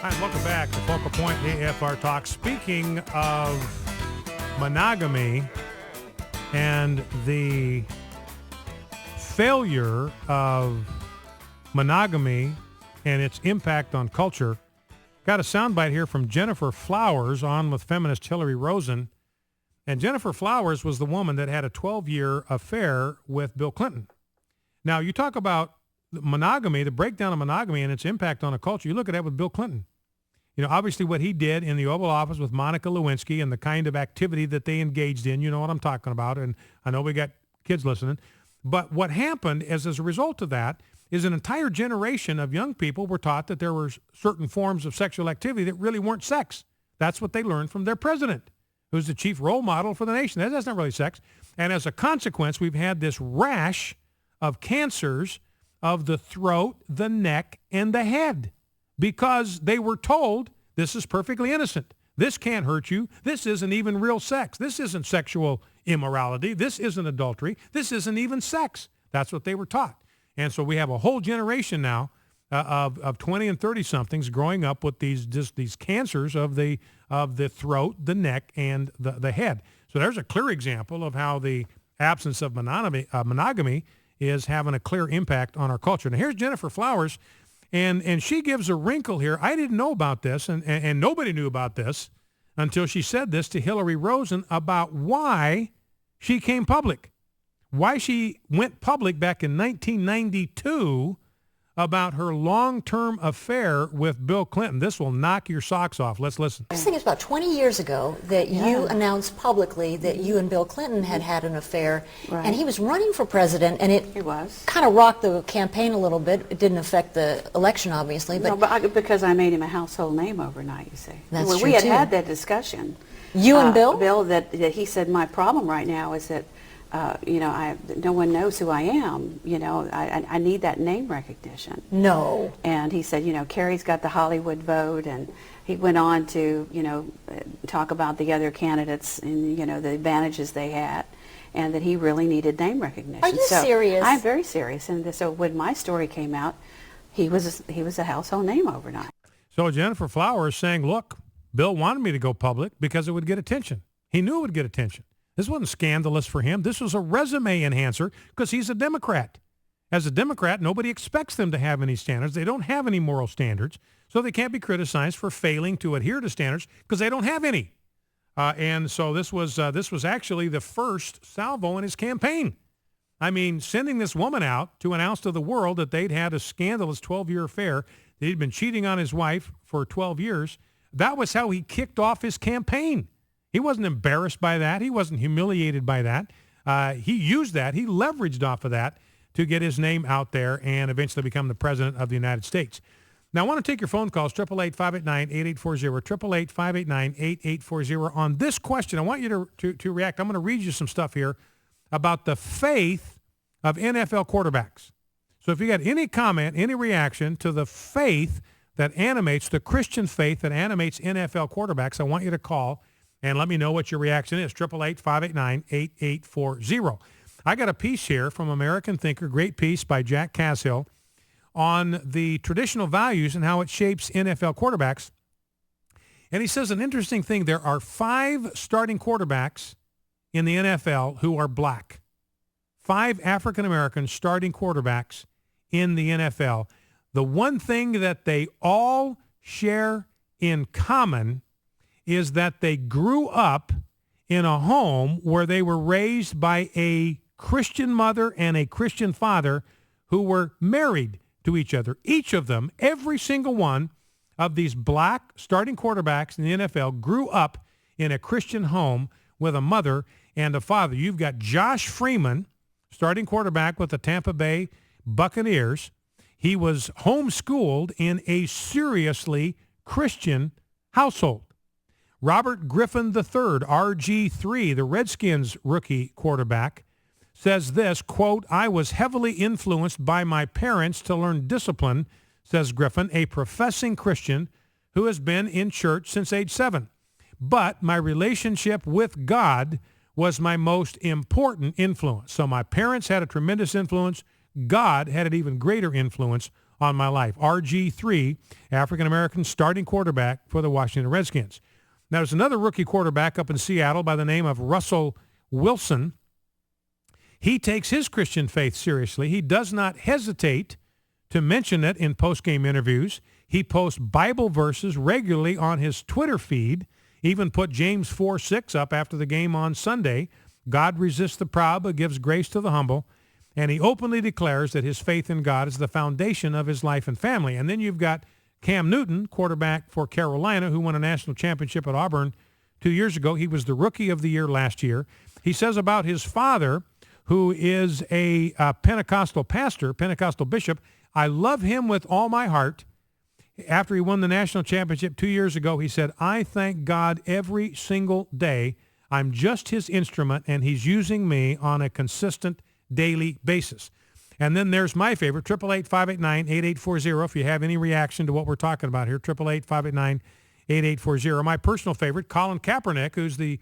Hi, welcome back to Focal Point AFR Talk. Speaking of monogamy and the failure of monogamy and its impact on culture, got a soundbite here from Jennifer Flowers on with feminist Hillary Rosen. And Jennifer Flowers was the woman that had a 12-year affair with Bill Clinton. Now, you talk about monogamy, the breakdown of monogamy and its impact on a culture. You look at that with Bill Clinton. You know, obviously what he did in the Oval Office with Monica Lewinsky and the kind of activity that they engaged in, you know what I'm talking about, and I know we got kids listening. But what happened is, as a result of that, is an entire generation of young people were taught that there were certain forms of sexual activity that really weren't sex. That's what they learned from their president, who's the chief role model for the nation. That's not really sex. And as a consequence, we've had this rash of cancers of the throat, the neck, and the head, because they were told this is perfectly innocent. This can't hurt you. This isn't even real sex. This isn't sexual immorality. This isn't adultery. This isn't even sex. That's what they were taught. And so we have a whole generation now of 20 and 30-somethings growing up with these cancers of the throat, the neck, and the head. So there's a clear example of how the absence of monogamy is having a clear impact on our culture. Now, here's Jennifer Flowers, and she gives a wrinkle here. I didn't know about this, and nobody knew about this until she said this to Hillary Rosen about why she came public, why she went public back in 1992 about her long-term affair with Bill Clinton. This will knock your socks off. Let's listen. I think it's about 20 years ago that you announced publicly that you and Bill Clinton had had an affair, and he was running for president, and it kind of rocked the campaign a little bit. It didn't affect the election, obviously. But, because I made him a household name overnight, you see. That's we had true, had that discussion. You and Bill? Bill, that he said, my problem right now is that no one knows who I am. You know, I need that name recognition. No. And he said, Kerry's got the Hollywood vote, and he went on to, talk about the other candidates and, the advantages they had, and that he really needed name recognition. Are you serious? I'm very serious. And so when my story came out, he was a household name overnight. So Jennifer Flowers saying, look, Bill wanted me to go public because it would get attention. He knew it would get attention. This wasn't scandalous for him. This was a resume enhancer because he's a Democrat. As a Democrat, nobody expects them to have any standards. They don't have any moral standards, so they can't be criticized for failing to adhere to standards because they don't have any. And so this was actually the first salvo in his campaign. I mean, sending this woman out to announce to the world that they'd had a scandalous 12-year affair, that he'd been cheating on his wife for 12 years, that was how he kicked off his campaign. He wasn't embarrassed by that. He wasn't humiliated by that. He used that. He leveraged off of that to get his name out there and eventually become the president of the United States. Now, I want to take your phone calls, 888-589-8840, 888-589-8840. On this question, I want you to react. I'm going to read you some stuff here about the faith of NFL quarterbacks. So if you got any comment, any reaction to the faith that animates, the Christian faith that animates NFL quarterbacks, I want you to call and let me know what your reaction is. 888-589-8840. I got a piece here from American Thinker, great piece by Jack Cashill, on the traditional values and how it shapes NFL quarterbacks. And he says an interesting thing. There are 5 starting quarterbacks in the NFL who are black. 5 African-American starting quarterbacks in the NFL. The one thing that they all share in common is that they grew up in a home where they were raised by a Christian mother and a Christian father who were married to each other. Each of them, every single one of these black starting quarterbacks in the NFL grew up in a Christian home with a mother and a father. You've got Josh Freeman, starting quarterback with the Tampa Bay Buccaneers. He was homeschooled in a seriously Christian household. Robert Griffin III, RG3, the Redskins rookie quarterback, says this, quote, I was heavily influenced by my parents to learn discipline, says Griffin, a professing Christian who has been in church since age 7. But my relationship with God was my most important influence. So my parents had a tremendous influence. God had an even greater influence on my life. RG3, African-American starting quarterback for the Washington Redskins. Now, there's another rookie quarterback up in Seattle by the name of Russell Wilson. He takes his Christian faith seriously. He does not hesitate to mention it in post-game interviews. He posts Bible verses regularly on his Twitter feed, even put James 4:6 up after the game on Sunday. God resists the proud but gives grace to the humble. And he openly declares that his faith in God is the foundation of his life and family. And then you've got Cam Newton, quarterback for Carolina, who won a national championship at Auburn 2 years ago. He was the Rookie of the Year last year. He says about his father, who is a Pentecostal pastor, Pentecostal bishop, I love him with all my heart. After he won the national championship 2 years ago, he said, I thank God every single day. I'm just his instrument, and he's using me on a consistent daily basis. And then there's my favorite, 888-589-8840, if you have any reaction to what we're talking about here, 888-589-8840. My personal favorite, Colin Kaepernick, who's the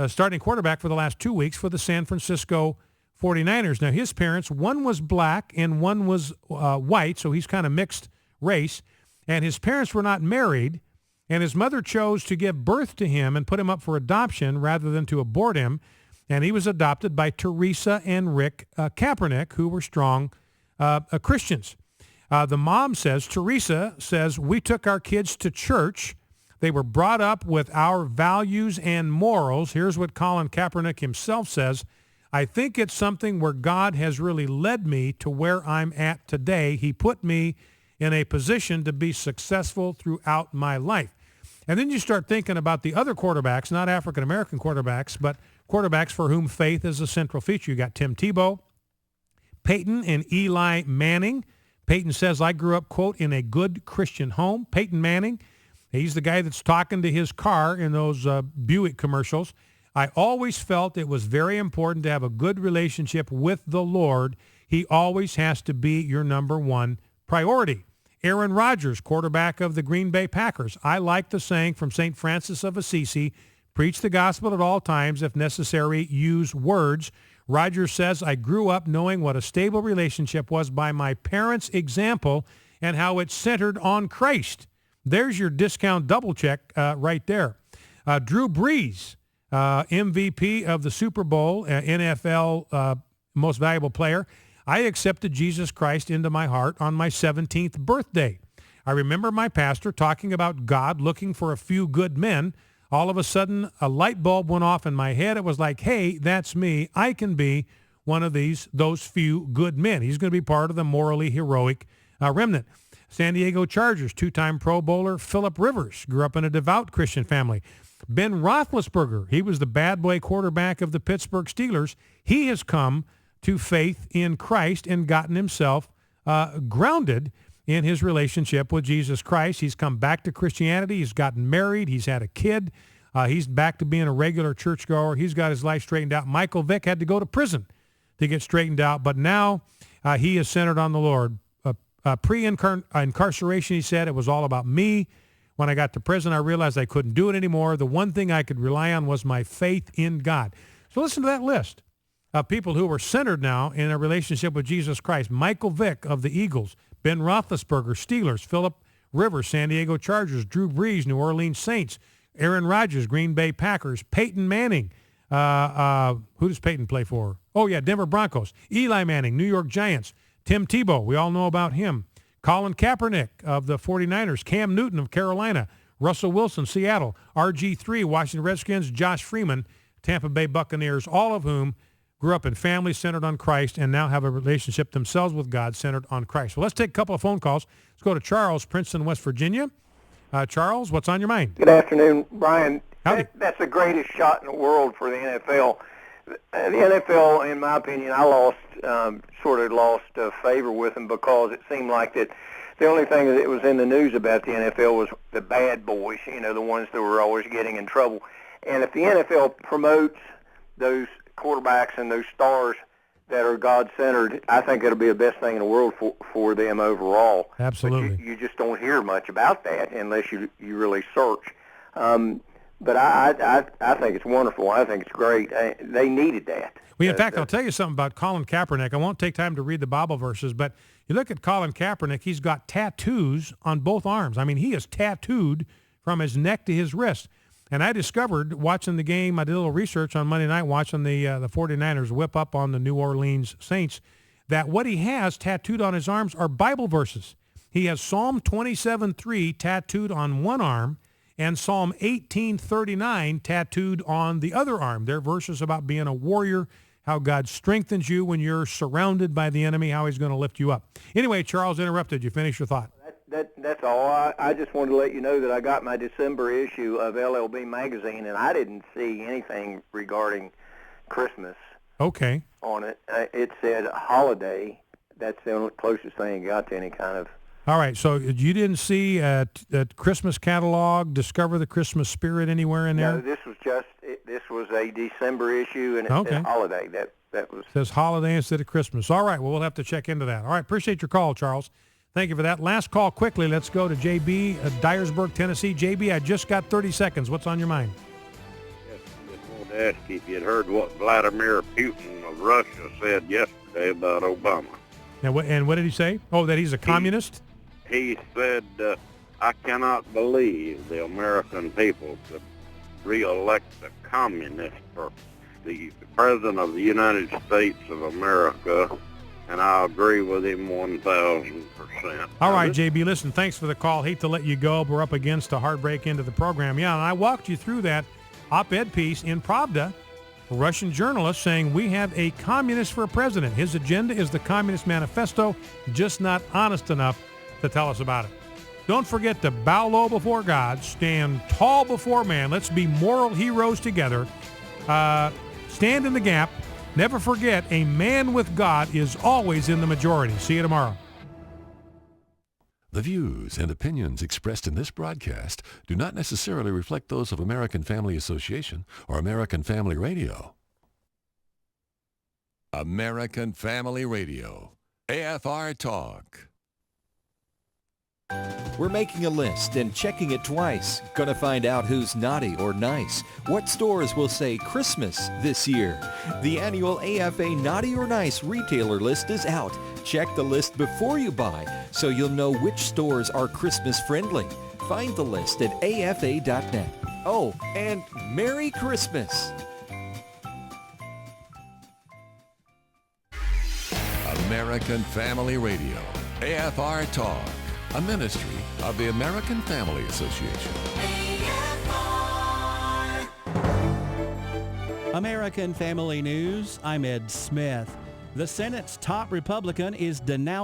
starting quarterback for the last 2 weeks for the San Francisco 49ers. Now, his parents, one was black and one was white, so he's kind of mixed race. And his parents were not married, and his mother chose to give birth to him and put him up for adoption rather than to abort him. And he was adopted by Teresa and Rick Kaepernick, who were strong Christians. The mom says, Teresa says, we took our kids to church. They were brought up with our values and morals. Here's what Colin Kaepernick himself says. I think it's something where God has really led me to where I'm at today. He put me in a position to be successful throughout my life. And then you start thinking about the other quarterbacks, not African-American quarterbacks, but quarterbacks for whom faith is a central feature. You got Tim Tebow, Peyton and Eli Manning. Peyton says, I grew up, quote, in a good Christian home. Peyton Manning, he's the guy that's talking to his car in those Buick commercials. I always felt it was very important to have a good relationship with the Lord. He always has to be your number one priority. Aaron Rodgers, quarterback of the Green Bay Packers. I like the saying from St. Francis of Assisi, preach the gospel at all times. If necessary, use words. Rodgers says, I grew up knowing what a stable relationship was by my parents' example and how it centered on Christ. There's your discount double check right there. Drew Brees, MVP of the Super Bowl, NFL most valuable player. I accepted Jesus Christ into my heart on my 17th birthday. I remember my pastor talking about God looking for a few good men. All of a sudden, a light bulb went off in my head. It was like, hey, that's me. I can be one of those few good men. He's going to be part of the morally heroic remnant. San Diego Chargers, two-time Pro Bowler Phillip Rivers, grew up in a devout Christian family. Ben Roethlisberger, he was the bad boy quarterback of the Pittsburgh Steelers. He has come to faith in Christ and gotten himself grounded in his relationship with Jesus Christ. He's come back to Christianity. He's gotten married. He's had a kid. He's back to being a regular churchgoer. He's got his life straightened out. Michael Vick had to go to prison to get straightened out, but now he is centered on the Lord. Pre-incarceration, he said, it was all about me. When I got to prison, I realized I couldn't do it anymore. The one thing I could rely on was my faith in God. So listen to that list of people who are centered now in a relationship with Jesus Christ. Michael Vick of the Eagles, Ben Roethlisberger, Steelers, Phillip Rivers, San Diego Chargers, Drew Brees, New Orleans Saints, Aaron Rodgers, Green Bay Packers, Peyton Manning. Who does Peyton play for? Oh, yeah, Denver Broncos. Eli Manning, New York Giants. Tim Tebow, we all know about him. Colin Kaepernick of the 49ers. Cam Newton of Carolina. Russell Wilson, Seattle. RG3, Washington Redskins. Josh Freeman, Tampa Bay Buccaneers, all of whom grew up in families centered on Christ and now have a relationship themselves with God centered on Christ. So let's take a couple of phone calls. Let's go to Charles, Princeton, West Virginia. Charles, what's on your mind? Good afternoon, Brian. Howdy. That's the greatest shot in the world for the NFL. The NFL, in my opinion, I lost favor with them because it seemed like that the only thing that was in the news about the NFL was the bad boys, the ones that were always getting in trouble. And if the NFL promotes those quarterbacks and those stars that are God-centered, I think it'll be the best thing in the world for them overall. Absolutely. But you just don't hear much about that unless you really search. But I think it's wonderful. I think it's great. They needed that. Well, in fact, I'll tell you something about Colin Kaepernick. I won't take time to read the Bible verses, but you look at Colin Kaepernick, he's got tattoos on both arms. I mean, he is tattooed from his neck to his wrist. And I discovered watching the game, I did a little research on Monday night watching the 49ers whip up on the New Orleans Saints, that what he has tattooed on his arms are Bible verses. He has Psalm 27:3 tattooed on one arm and Psalm 18:39 tattooed on the other arm. They're verses about being a warrior, how God strengthens you when you're surrounded by the enemy, how he's going to lift you up. Anyway, Charles interrupted. You finish your thought. That's all. I just wanted to let you know that I got my December issue of LLB magazine, and I didn't see anything regarding Christmas Okay. on it. It said holiday. That's the only closest thing I got to any kind of... All right, so you didn't see a Christmas catalog, Discover the Christmas Spirit anywhere in there? No, this was a December issue, and it said holiday. That was... It says holiday instead of Christmas. All right, well, we'll have to check into that. All right, appreciate your call, Charles. Thank you for that. Last call quickly. Let's go to JB at Dyersburg, Tennessee. JB, I just got 30 seconds. What's on your mind? Yes, I just wanted to ask you if you'd heard what Vladimir Putin of Russia said yesterday about Obama. And what did he say? Oh, that he's a communist? He said, I cannot believe the American people could re-elect a communist for the President of the United States of America, and I agree with him 1,000%. All right, JB, listen, thanks for the call. Hate to let you go. We're up against a hard break into the program. Yeah, and I walked you through that op-ed piece in Pravda, a Russian journalist saying we have a communist for a president. His agenda is the Communist Manifesto, just not honest enough to tell us about it. Don't forget to bow low before God, stand tall before man. Let's be moral heroes together. Stand in the gap. Never forget, a man with God is always in the majority. See you tomorrow. The views and opinions expressed in this broadcast do not necessarily reflect those of American Family Association or American Family Radio. American Family Radio, AFR Talk. We're making a list and checking it twice. Gonna find out who's naughty or nice. What stores will say Christmas this year? The annual AFA Naughty or Nice retailer list is out. Check the list before you buy so you'll know which stores are Christmas friendly. Find the list at afa.net. Oh, and Merry Christmas! American Family Radio, AFR Talk, a ministry of the American Family Association. American Family News, I'm Ed Smith. The Senate's top Republican is denouncing